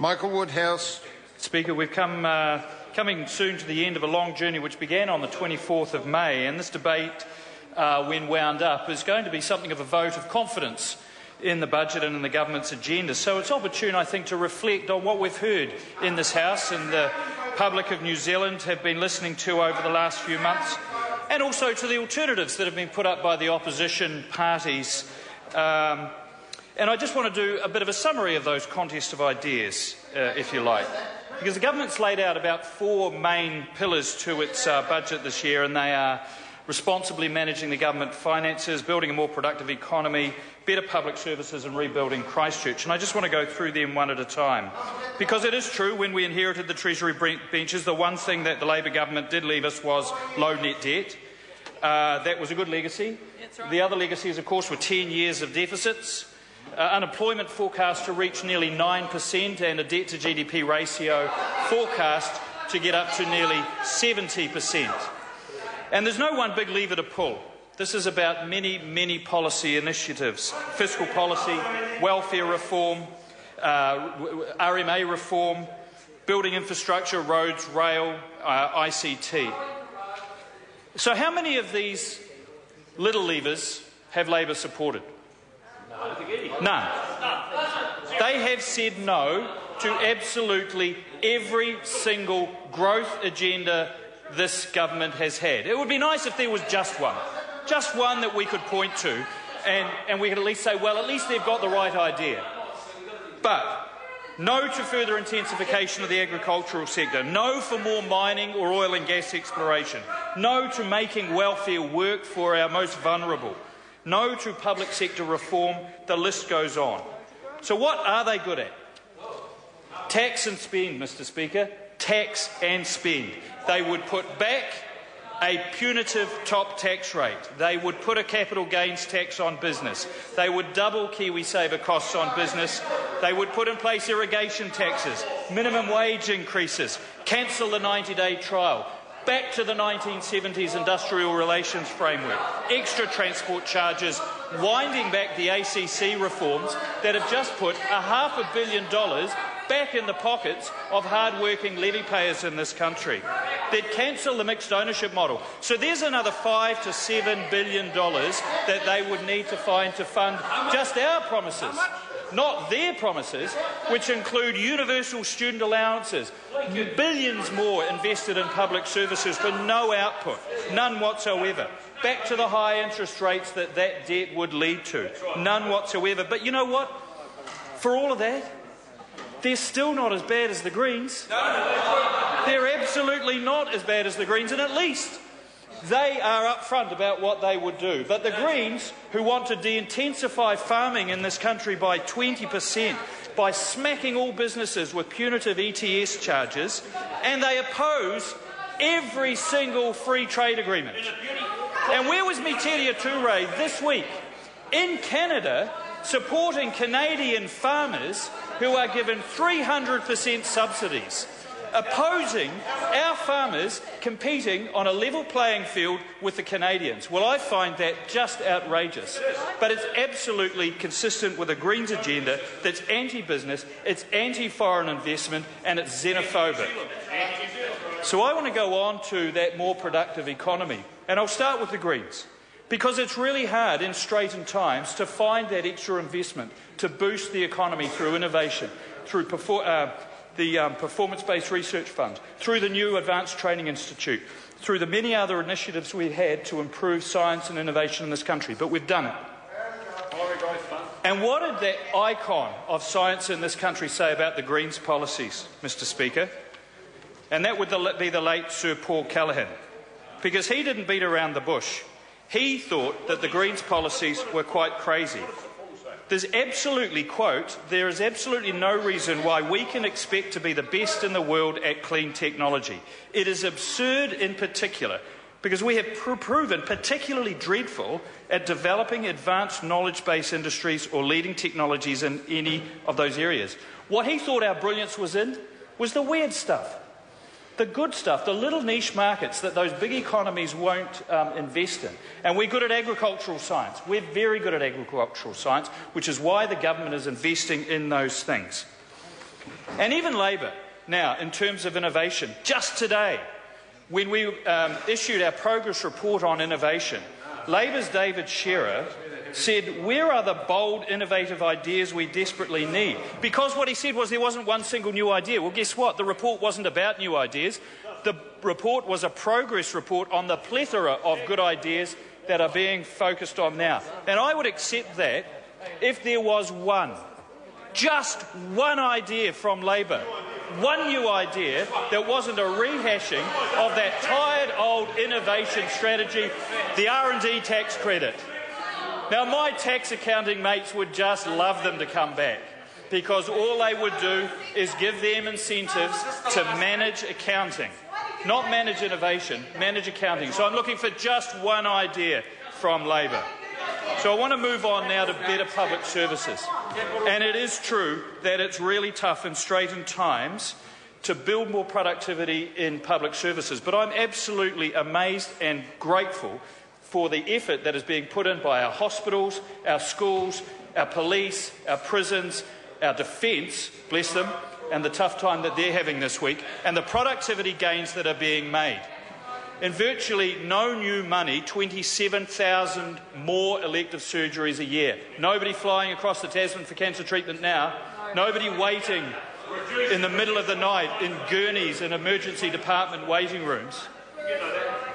Michael Woodhouse. Speaker, we've coming soon to the end of a long journey which began on the 24th of May, and this debate, when wound up, is going to be something of a vote of confidence in the budget and in the government's agenda. So it's opportune, I think, to reflect on what we've heard in this House and the public of New Zealand have been listening to over the last few months, and also to the alternatives that have been put up by the opposition parties. And I just want to do a bit of a summary of those contest of ideas, if you like, because the government's laid out about 4 main pillars to its budget this year, and they are responsibly managing the government finances, building a more productive economy, better public services and rebuilding Christchurch. And I just want to go through them one at a time. Because it is true, when we inherited the Treasury benches, the one thing that the Labor government did leave us was low net debt. That was a good legacy. The other legacies, of course, were 10 years of deficits, unemployment forecast to reach nearly 9% and a debt to GDP ratio forecast to get up to nearly 70%. And there's no one big lever to pull. This is about many, many policy initiatives: fiscal policy, welfare reform, RMA reform, building infrastructure, roads, rail, ICT. So how many of these little levers have Labor supported? None. They have said no to absolutely every single growth agenda this government has had. It would be nice if there was just one that we could point to, and we could at least say, well, at least they've got the right idea. But no to further intensification of the agricultural sector, no for more mining or oil and gas exploration, no to making welfare work for our most vulnerable, no to public sector reform, the list goes on. So what are they good at? Tax and spend, Mr. Speaker. Tax and spend. They would put back a punitive top tax rate. They would put a capital gains tax on business. They would double KiwiSaver costs on business. They would put in place irrigation taxes, minimum wage increases, cancel the 90-day trial, back to the 1970s industrial relations framework, extra transport charges, winding back the ACC reforms that have just put $500 million back in the pockets of hard-working levy payers in this country. They'd cancel the mixed ownership model. So there's another $5 to $7 billion that they would need to find to fund just our promises, not their promises, which include universal student allowances, billions more invested in public services for no output, none whatsoever. Back to the high interest rates that debt would lead to, none whatsoever. But you know what? For all of that, they're still not as bad as the Greens. They're absolutely not as bad as the Greens, and at least they are upfront about what they would do. But the Greens, who want to de-intensify farming in this country by 20%, by smacking all businesses with punitive ETS charges, and they oppose every single free trade agreement. And where was Miteria Ture this week? In Canada, supporting Canadian farmers who are given 300% subsidies, opposing our farmers competing on a level playing field with the Canadians. Well, I find that just outrageous. But it's absolutely consistent with a Greens agenda that's anti-business, it's anti-foreign investment, and it's xenophobic. So I want to go on to that more productive economy. And I'll start with the Greens, because it's really hard in straitened times to find that extra investment to boost the economy through innovation, through the Performance-Based Research Fund, through the new Advanced Training Institute, through the many other initiatives we've had to improve science and innovation in this country. But we've done it. And what did that icon of science in this country say about the Greens' policies, Mr. Speaker? And that would be the late Sir Paul Callaghan, because he didn't beat around the bush. He thought that the Greens' policies were quite crazy. There's absolutely, quote, there is absolutely no reason why we can expect to be the best in the world at clean technology. It is absurd in particular because we have proven particularly dreadful at developing advanced knowledge-based industries or leading technologies in any of those areas. What he thought our brilliance was in was the weird stuff. The good stuff, the little niche markets that those big economies won't invest in. And we're good at agricultural science. We're very good at agricultural science, which is why the government is investing in those things. And even Labor, now, in terms of innovation, just today, when we issued our progress report on innovation, Labor's David Shearer said, where are the bold, innovative ideas we desperately need? Because what he said was there wasn't one single new idea. Well, guess what? The report wasn't about new ideas. The report was a progress report on the plethora of good ideas that are being focused on now. And I would accept that if there was one, just one idea from Labor, one new idea that wasn't a rehashing of that tired old innovation strategy, the R&D tax credit. Now, my tax accounting mates would just love them to come back, because all they would do is give them incentives to manage accounting. Not manage innovation, manage accounting. So I'm looking for just one idea from Labor. So I want to move on now to better public services. And it is true that it's really tough in straitened times to build more productivity in public services. But I'm absolutely amazed and grateful for the effort that is being put in by our hospitals, our schools, our police, our prisons, our defence, bless them, and the tough time that they're having this week, and the productivity gains that are being made. In virtually no new money, 27,000 more elective surgeries a year. Nobody flying across the Tasman for cancer treatment now. Nobody waiting in the middle of the night in gurneys in emergency department waiting rooms.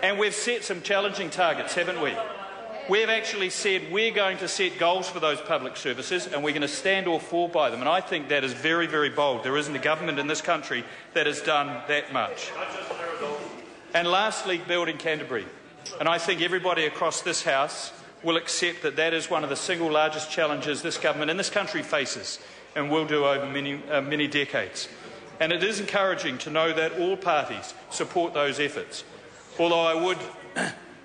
And we've set some challenging targets, haven't we? We've actually said we're going to set goals for those public services and we're going to stand or fall by them. And I think that is very, very bold. There isn't a government in this country that has done that much. And lastly, building Canterbury. And I think everybody across this House will accept that that is one of the single largest challenges this government and this country faces and will do over many decades. And it is encouraging to know that all parties support those efforts. Although I would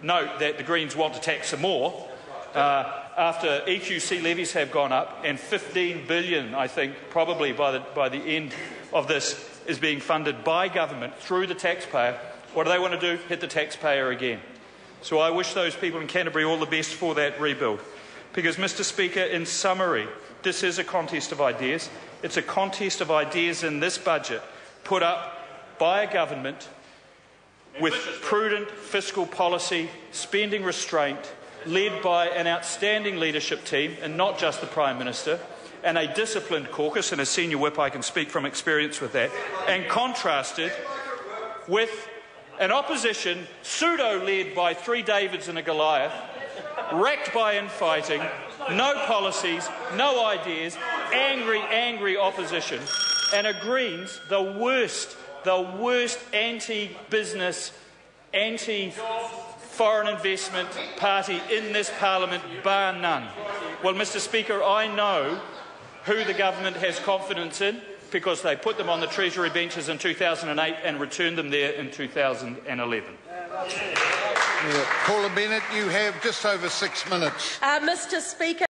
note that the Greens want to tax some more after EQC levies have gone up, and $15 billion, I think, probably by the end of this, is being funded by government through the taxpayer. What do they want to do? Hit the taxpayer again. So I wish those people in Canterbury all the best for that rebuild. Because, Mr Speaker, in summary, this is a contest of ideas. It's a contest of ideas in this budget put up by a government with prudent fiscal policy, spending restraint, led by an outstanding leadership team, and not just the Prime Minister, and a disciplined caucus, and as Senior Whip I can speak from experience with that, and contrasted with an opposition pseudo-led by three Davids and a Goliath, wrecked by infighting, no policies, no ideas, angry opposition, and a Greens, the worst anti-business, anti-foreign investment party in this parliament, bar none. Well, Mr Speaker, I know who the government has confidence in because they put them on the Treasury benches in 2008 and returned them there in 2011. Paula Bennett, you have just over 6 minutes. Mr Speaker.